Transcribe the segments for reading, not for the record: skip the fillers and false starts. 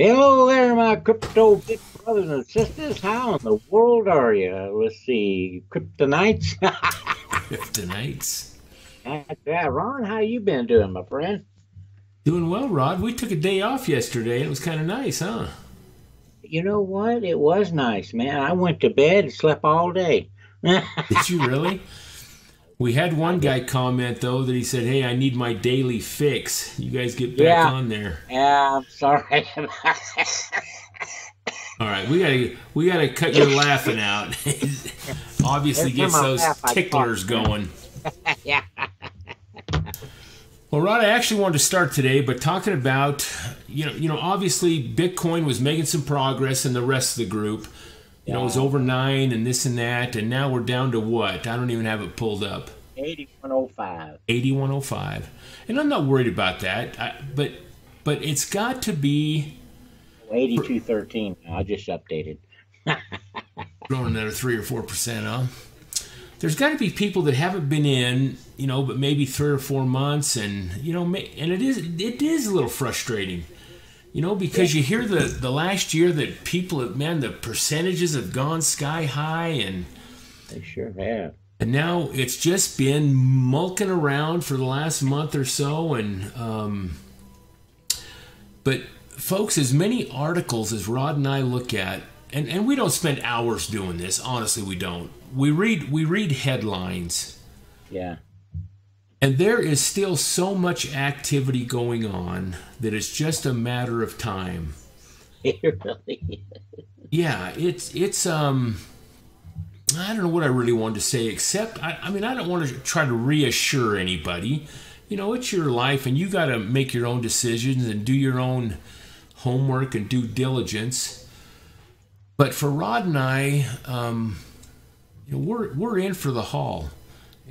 Hello there, my crypto bit brothers and sisters. How in the world are you? Let's see, kryptonites. Kryptonites. Yeah, Ron, how you been doing, my friend? Doing well, Rod. We took a day off yesterday. It was kind of nice, huh? You know what? It was nice, man. I went to bed and slept all day. Did you really? We had one guy comment, though, that he said, hey, I need my daily fix. You guys get back on there. Yeah, I'm sorry. All right, we gotta cut your laughing out. Obviously gets those ticklers going. Yeah. Well, Rod, I actually wanted to start today by talking about, obviously Bitcoin was making some progress in the rest of the group. It was over 9 and this and that, and now we're down to what? I don't even have it pulled up. 8105. 8105. And I'm not worried about that, but it's got to be 8213. I just updated. Growing another 3 or 4%, huh? There's got to be people that haven't been in, but maybe 3 or 4 months, and and it is a little frustrating. Because you hear the last year that people have, man, the percentages have gone sky high, and they sure have. And now it's just been mulking around for the last month or so, and but folks, as many articles as Rod and I look at, and we don't spend hours doing this. Honestly, we don't. We read headlines. Yeah. And there is still so much activity going on that it's just a matter of time. It really is. Yeah, it's I don't know what I really wanted to say, except I don't want to try to reassure anybody. It's your life, and you got to make your own decisions and do your own homework and due diligence. But for Rod and I, we're in for the haul.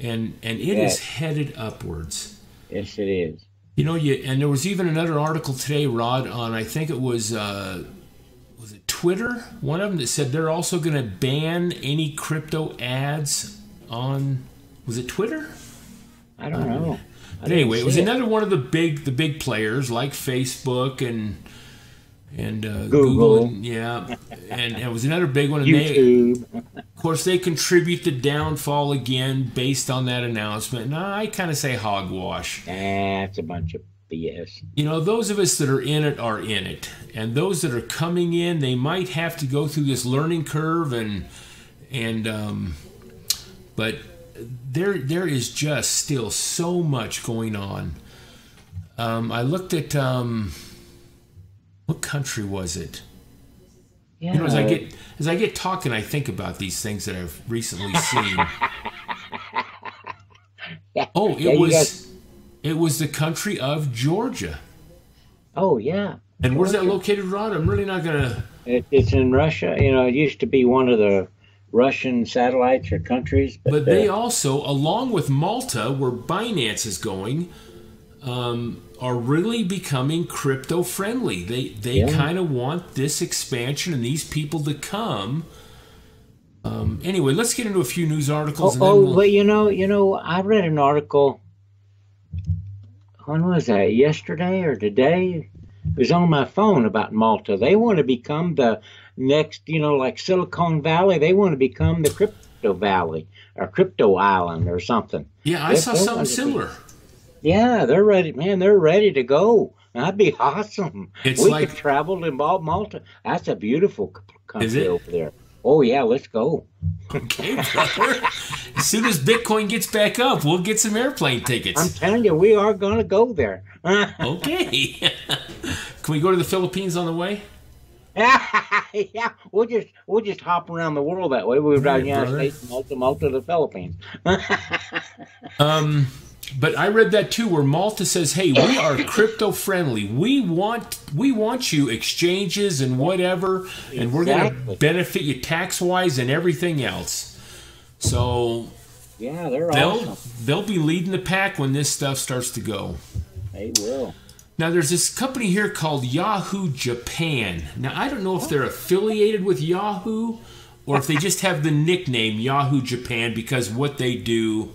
And it is headed upwards. Yes, it is. And there was even another article today, Rod, on, I think it was it Twitter? One of them that said they're also going to ban any crypto ads on, was it Twitter? I don't know. But anyway, it was another one of the big players like Facebook and Google, and it was another big one. And YouTube. Of course, they contribute the downfall again based on that announcement. And I kind of say hogwash. That's a bunch of BS. Those of us that are in it are in it, and those that are coming in, they might have to go through this learning curve, but there is just still so much going on. I looked at. What country was it? Yeah. As I get talking, I think about these things that I've recently seen. Oh, it was the country of Georgia. Oh, yeah. And where's that located, Rod? I'm really not gonna. It's in Russia. It used to be one of the Russian satellites or countries. But they also, along with Malta, where Binance is going, are really becoming crypto friendly. They kind of want this expansion and these people to come. Anyway, let's get into a few news articles. But I read an article. When was that? Yesterday or today? It was on my phone about Malta. They want to become the next, like Silicon Valley. They want to become the crypto valley or crypto island or something. Yeah, I saw something similar. Yeah, they're ready, man. They're ready to go. That'd be awesome. We could travel to Malta. That's a beautiful country over there. Oh, yeah, let's go. Okay, brother. As soon as Bitcoin gets back up, we'll get some airplane tickets. I'm telling you, we are going to go there. Okay. Can we go to the Philippines on the way? Yeah, we'll just hop around the world that way. We'll drive the United States, Malta to the Philippines. But I read that too, where Malta says, "Hey, we are crypto friendly. We want you exchanges and whatever, and we're going to benefit you tax wise and everything else." So yeah, awesome. They'll be leading the pack when this stuff starts to go. They will. Now there's this company here called YaHoo Japan. Now I don't know if they're affiliated with Yahoo or if they just have the nickname YaHoo Japan because what they do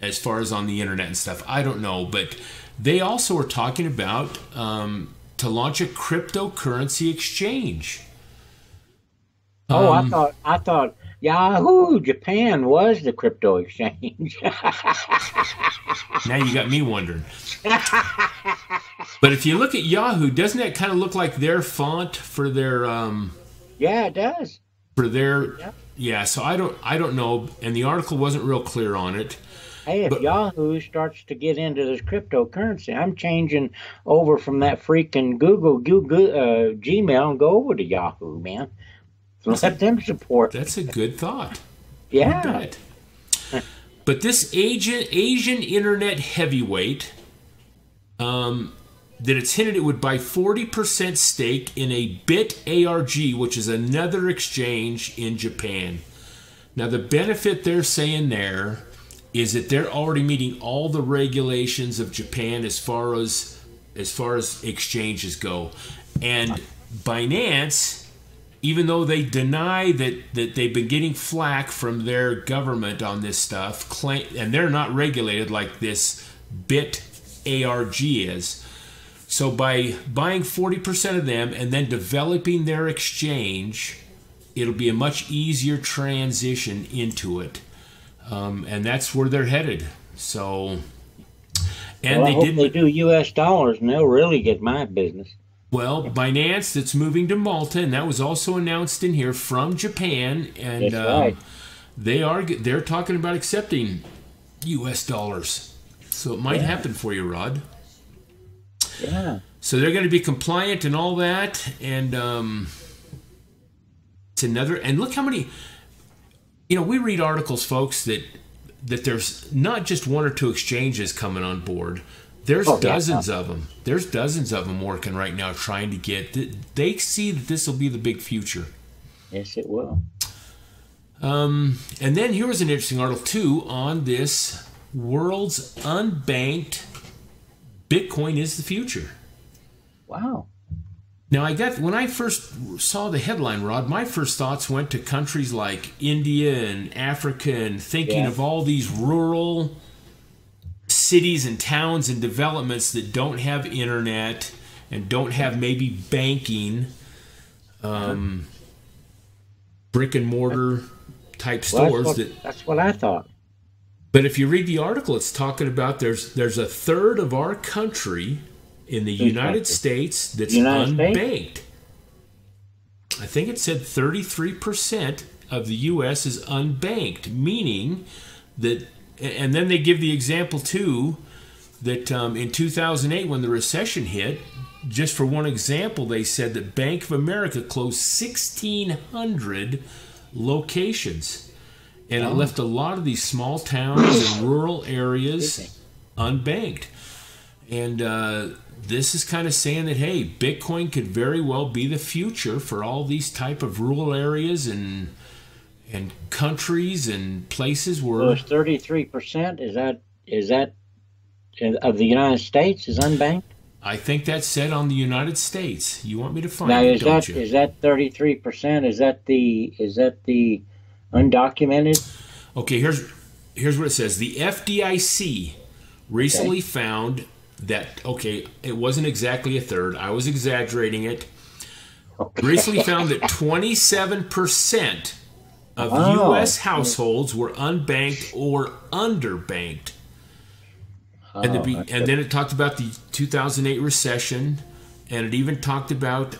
as far as on the internet and stuff. I don't know, but they also are talking about to launch a cryptocurrency exchange. Oh, I thought YaHoo Japan was the crypto exchange. Now you got me wondering. But if you look at YaHoo, doesn't that kind of look like their font for their Yeah, it does. For their yeah, so I don't know, and the article wasn't real clear on it. Hey, if YaHoo starts to get into this cryptocurrency, I'm changing over from that freaking Google Gmail and go over to YaHoo, man. Let them support. That's a good thought. Yeah. But this Asian internet heavyweight, that it's hinted it would buy 40% stake in a BitARG, which is another exchange in Japan. Now, the benefit they're saying there is that they're already meeting all the regulations of Japan as far as exchanges go. And Binance, even though they deny that they've been getting flack from their government on this stuff, and they're not regulated like this BitARG is. So by buying 40% of them and then developing their exchange, it'll be a much easier transition into it. And that's where they're headed. So, and well, I hope they do U.S. dollars, and they'll really get my business. Well, Binance, that's moving to Malta, and that was also announced in here from Japan, and that's right. they're talking about accepting U.S. dollars, so it might happen for you, Rod. Yeah. So they're going to be compliant and all that, and it's another. And look how many. You know, we read articles, folks, that there's not just one or two exchanges coming on board. There's dozens of them. There's dozens of them working right now trying to get... They see that this will be the big future. Yes, it will. And then here was an interesting article, too, on this world's unbanked Bitcoin is the future. Wow. Now, when I first saw the headline, Rod, my first thoughts went to countries like India and Africa and thinking of all these rural cities and towns and developments that don't have internet and don't have maybe banking, brick and mortar type stores. That's what I thought. But if you read the article, it's talking about there's a third of our country in the United States that's unbanked. I think it said 33% of the U.S. is unbanked, meaning that. And then they give the example, too, that in 2008, when the recession hit, just for one example, they said that Bank of America closed 1,600 locations. And it left a lot of these small towns and rural areas unbanked. And this is kind of saying that, hey, Bitcoin could very well be the future for all these type of rural areas and countries and places where... So it's 33%? Is that of the United States is unbanked? I think that's said on the United States. You want me to find now, it, don't you? Is that 33%? Is that the undocumented? Okay, here's what it says. The FDIC recently found that, it wasn't exactly a third. I was exaggerating it. Recently found that 27% of U.S. households were unbanked or underbanked. And then it talked about the 2008 recession, and it even talked about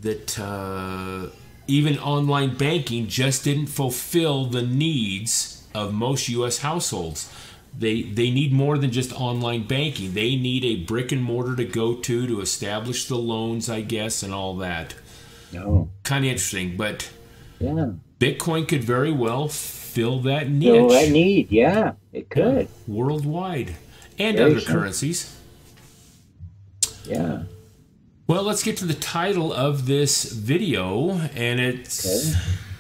that even online banking just didn't fulfill the needs of most U.S. households. They need more than just online banking. They need a brick and mortar to go to establish the loans, I guess, and all that. No. Kind of interesting, but Bitcoin could very well fill that niche. Fill that need, yeah, it could. Worldwide. And other currencies. Yeah. Well, let's get to the title of this video, and it's...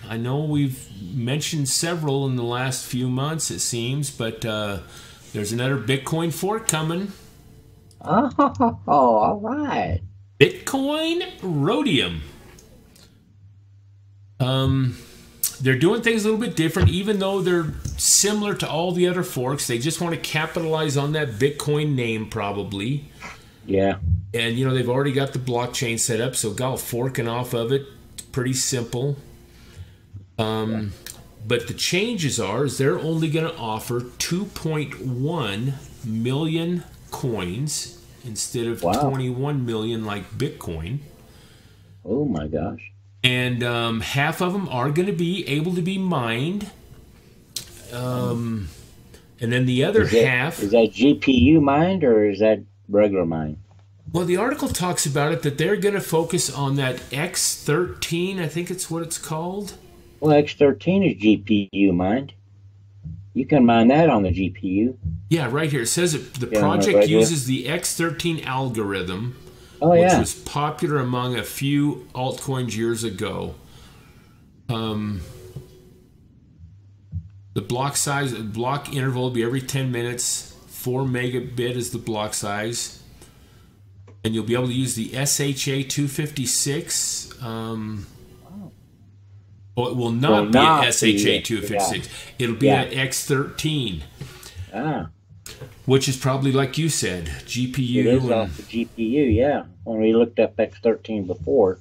I know we've mentioned several in the last few months, it seems, but there's another Bitcoin fork coming. Oh, all right. Bitcoin Rhodium. They're doing things a little bit different, even though they're similar to all the other forks. They just want to capitalize on that Bitcoin name, probably. Yeah. And, you know, they've already got the blockchain set up, so got forking off of it. It's pretty simple. But the changes is they're only going to offer 2.1 million coins instead of 21 million like Bitcoin. Oh, my gosh. And half of them are going to be able to be mined. And then the other half... Is that GPU mined or is that regular mined? Well, the article talks about it that they're going to focus on that X13, I think it's what it's called. Well, X13 is GPU mined. You can mine that on the GPU. Yeah, right here. It says the project uses the X13 algorithm, which was popular among a few altcoins years ago. The block interval will be every 10 minutes. 4 megabit is the block size. And you'll be able to use the SHA-256. Well, it will not be an SHA-256. Yeah. It'll be an X13. Which is probably, like you said, GPU. It is off the GPU, yeah. When we looked up X13 before.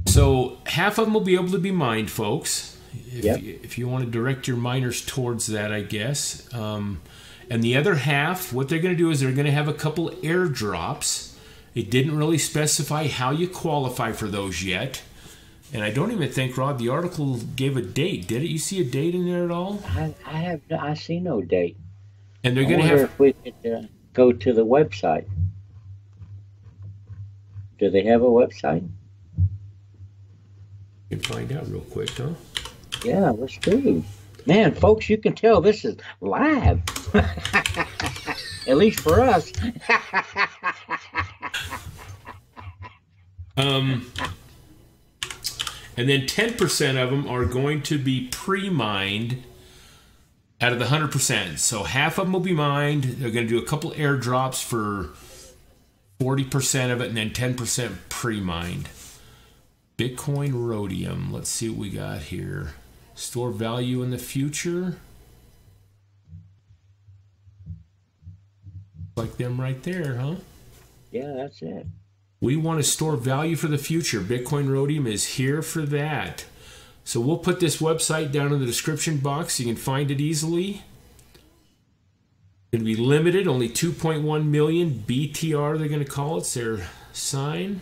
So half of them will be able to be mined, folks. If you want to direct your miners towards that, I guess. And the other half, what they're going to do is they're going to have a couple airdrops. It didn't really specify how you qualify for those yet. And I don't even think, Rod, the article gave a date. Did it? You see a date in there at all? I see no date. And they're going to have... if we could go to the website. Do they have a website? You can find out real quick, huh? Yeah, let's do. Man, folks, you can tell this is live. At least for us. And then 10% of them are going to be pre-mined out of the 100%. So half of them will be mined. They're going to do a couple airdrops for 40% of it, and then 10% pre-mined. Bitcoin Rhodium. Let's see what we got here. Store value in the future. Like them right there, huh? Yeah, that's it. We want to store value for the future. Bitcoin Rhodium is here for that. So we'll put this website down in the description box. You can find it easily. It's going to be limited, only 2.1 million BTR they're going to call it. It's their sign.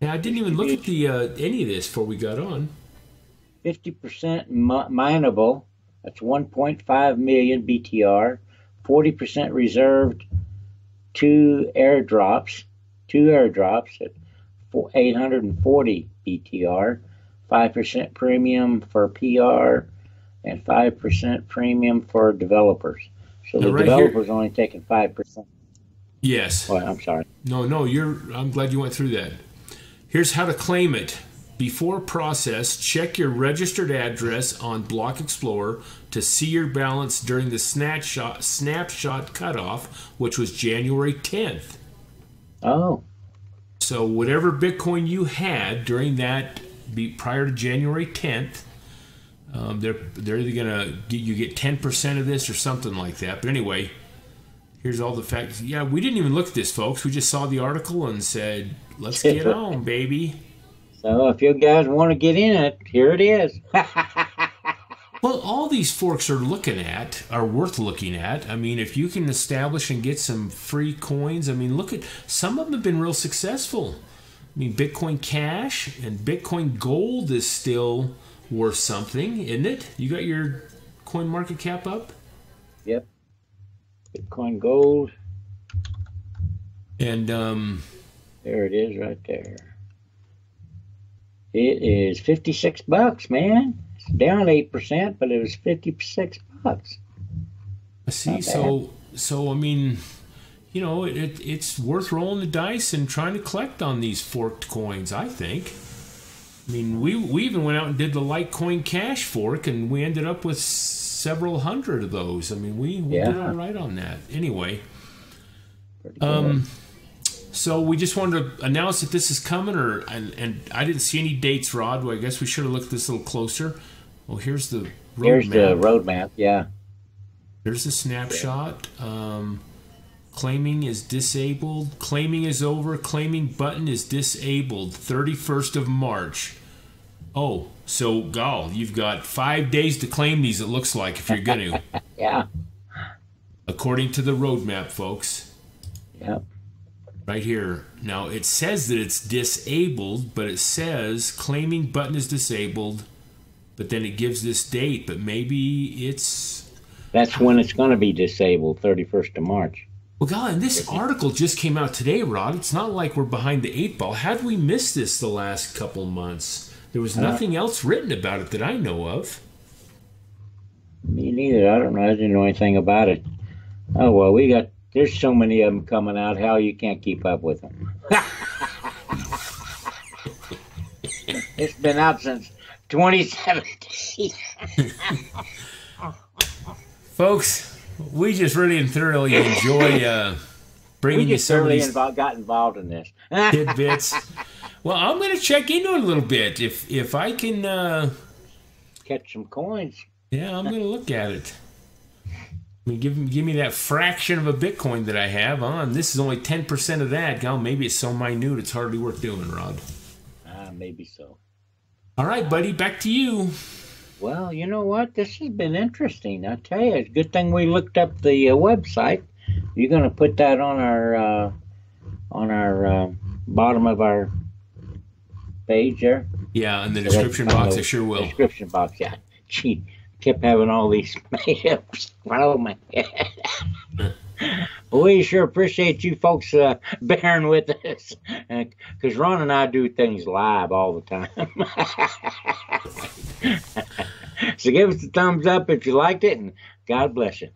Now, I didn't even look at the any of this before we got on. 50% mineable. That's 1.5 million BTR. 40% reserved. Two airdrops at 840 BTR, 5% premium for PR, and 5% premium for developers. So the developers only taking 5%. Yes. Oh, I'm sorry. No, I'm glad you went through that. Here's how to claim it. Before process, check your registered address on Block Explorer to see your balance during the snapshot cutoff, which was January 10th. Oh. So whatever Bitcoin you had during that, prior to January 10th, they're either going to get 10% of this or something like that. But anyway, here's all the facts. Yeah, we didn't even look at this, folks. We just saw the article and said, let's get on, baby. So if you guys want to get in it, here it is. Well, all these forks are worth looking at. I mean, if you can establish and get some free coins, I mean, look at, some of them have been real successful. I mean, Bitcoin Cash and Bitcoin Gold is still worth something, isn't it? You got your coin market cap up? Yep. Bitcoin Gold. And there it is right there. It is $56, man. It's down 8%, but it was $56. I see. So I mean, you know, it's worth rolling the dice and trying to collect on these forked coins, I think. I mean, we even went out and did the Litecoin Cash fork, and we ended up with several hundred of those. I mean, we did all right on that. Anyway, so we just wanted to announce that this is coming, and I didn't see any dates, Rod. Well, I guess we should have looked at this a little closer. Well, here's the roadmap. Here's the roadmap, yeah. There's a snapshot. Claiming is disabled. Claiming is over. Claiming button is disabled. 31st of March. Oh, so, Gal, you've got 5 days to claim these, it looks like, if you're going to. Yeah. According to the roadmap, folks. Yep. Right here. Now, it says that it's disabled, but it says claiming button is disabled, but then it gives this date, but maybe it's... That's when it's going to be disabled, 31st of March. Well, God, and this article just came out today, Rod. It's not like we're behind the 8 ball. How did we miss this the last couple months? There was nothing else written about it that I know of. Me neither. I don't know. I didn't know anything about it. Oh, well, there's so many of them coming out, how you can't keep up with them. It's been out since 2017. Folks, we just really and thoroughly enjoy bringing you some of these got involved in this. tidbits. Well, I'm going to check into it a little bit. If I can... catch some coins. Yeah, I'm going to look at it. I mean, give me that fraction of a Bitcoin that I have on. This is only 10% of that. God, maybe it's so minute it's hardly worth doing, Rod. Maybe so. All right, buddy, back to you. Well, you know what? This has been interesting. I tell you, it's a good thing we looked up the website. You're going to put that on our bottom of our page there? Yeah, in the description box, I sure will. Description box, yeah. Gee, kept having all these made-ups. Oh, my God. We sure appreciate you folks bearing with us, because Ron and I do things live all the time. So give us a thumbs up if you liked it, and God bless you.